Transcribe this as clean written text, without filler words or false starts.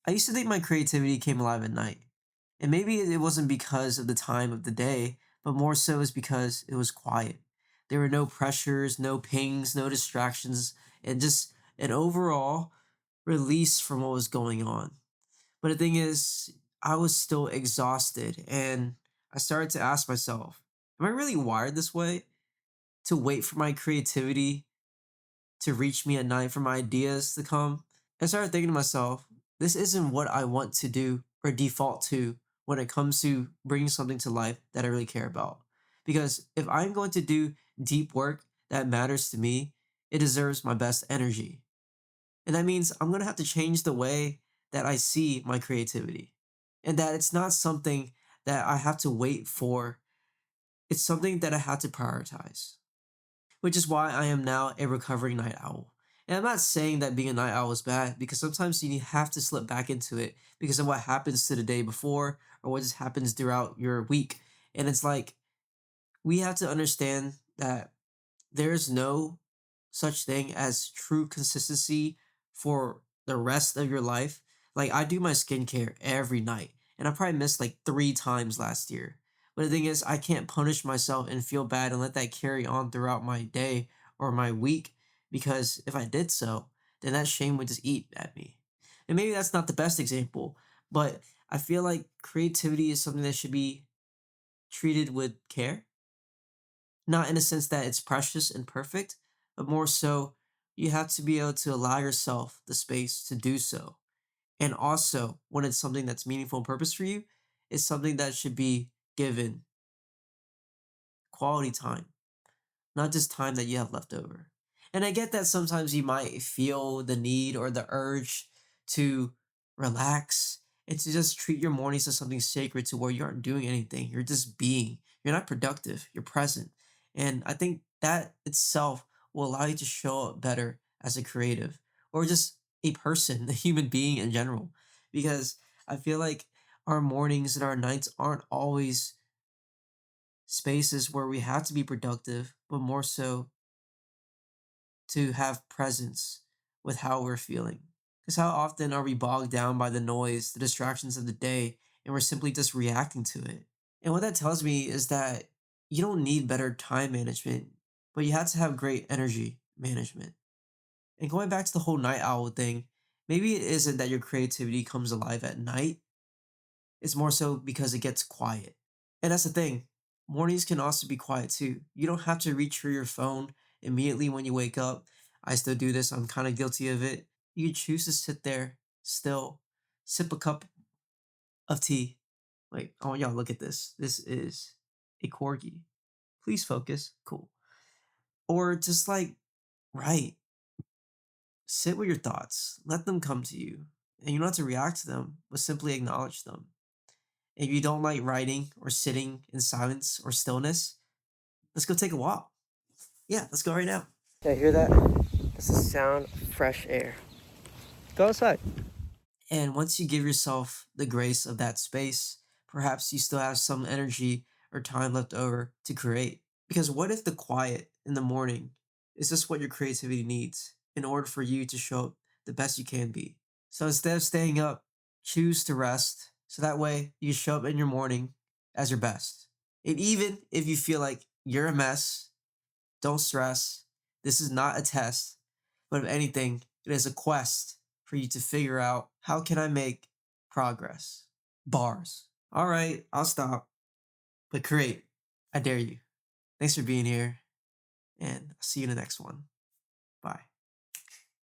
I used to think my creativity came alive at night. And maybe it wasn't because of the time of the day, but more so is because it was quiet. There were no pressures, no pings, no distractions, and just an overall release from what was going on. But the thing is, I was still exhausted, and I started to ask myself, am I really wired this way? To wait for my creativity to reach me at night, for my ideas to come? I started thinking to myself, this isn't what I want to do or default to when it comes to bringing something to life that I really care about. Because if I'm going to do deep work that matters to me, it deserves my best energy. And that means I'm going to have to change the way that I see my creativity. And that it's not something that I have to wait for, it's something that I have to prioritize, which is why I am now a recovering night owl. And I'm not saying that being a night owl is bad, because sometimes you have to slip back into it because of what happens to the day before or what just happens throughout your week. And it's like, we have to understand that there's no such thing as true consistency for the rest of your life. Like, I do my skincare every night, and I probably missed like 3 times last year. But the thing is, I can't punish myself and feel bad and let that carry on throughout my day or my week, because if I did so, then that shame would just eat at me. And maybe that's not the best example, but I feel like creativity is something that should be treated with care, not in a sense that it's precious and perfect, but more so you have to be able to allow yourself the space to do so. And also, when it's something that's meaningful and purpose for you, it's something that should be given quality time, not just time that you have left over. And I get that sometimes you might feel the need or the urge to relax and to just treat your mornings as something sacred, to where you aren't doing anything. You're just being. You're not productive. You're present. And I think that itself will allow you to show up better as a creative or just a person, a human being in general. Because I feel like our mornings and our nights aren't always spaces where we have to be productive, but more so to have presence with how we're feeling. Because how often are we bogged down by the noise, the distractions of the day, and we're simply just reacting to it? And what that tells me is that you don't need better time management, but you have to have great energy management. And going back to the whole night owl thing, maybe it isn't that your creativity comes alive at night, it's more so because it gets quiet. And that's the thing. Mornings can also be quiet too. You don't have to reach for your phone immediately when you wake up. I still do this. I'm kind of guilty of it. You can choose to sit there still, sip a cup of tea. Wait, I want y'all to look at this. This is a corgi. Please focus. Cool. Or just like, right, sit with your thoughts. Let them come to you. And you don't have to react to them, but simply acknowledge them. If you don't like writing or sitting in silence or stillness, let's go take a walk. Yeah, let's go right now. Yeah, hear that? That's the sound of fresh air. Go outside. And once you give yourself the grace of that space, perhaps you still have some energy or time left over to create. Because what if the quiet in the morning is just what your creativity needs in order for you to show up the best you can be? So instead of staying up, choose to rest. So that way you show up in your morning as your best. And even if you feel like you're a mess, don't stress. This is not a test, but if anything, it is a quest for you to figure out, how can I make progress? Bars. All right, I'll stop. But create. I dare you. Thanks for being here, and I'll see you in the next one. Bye.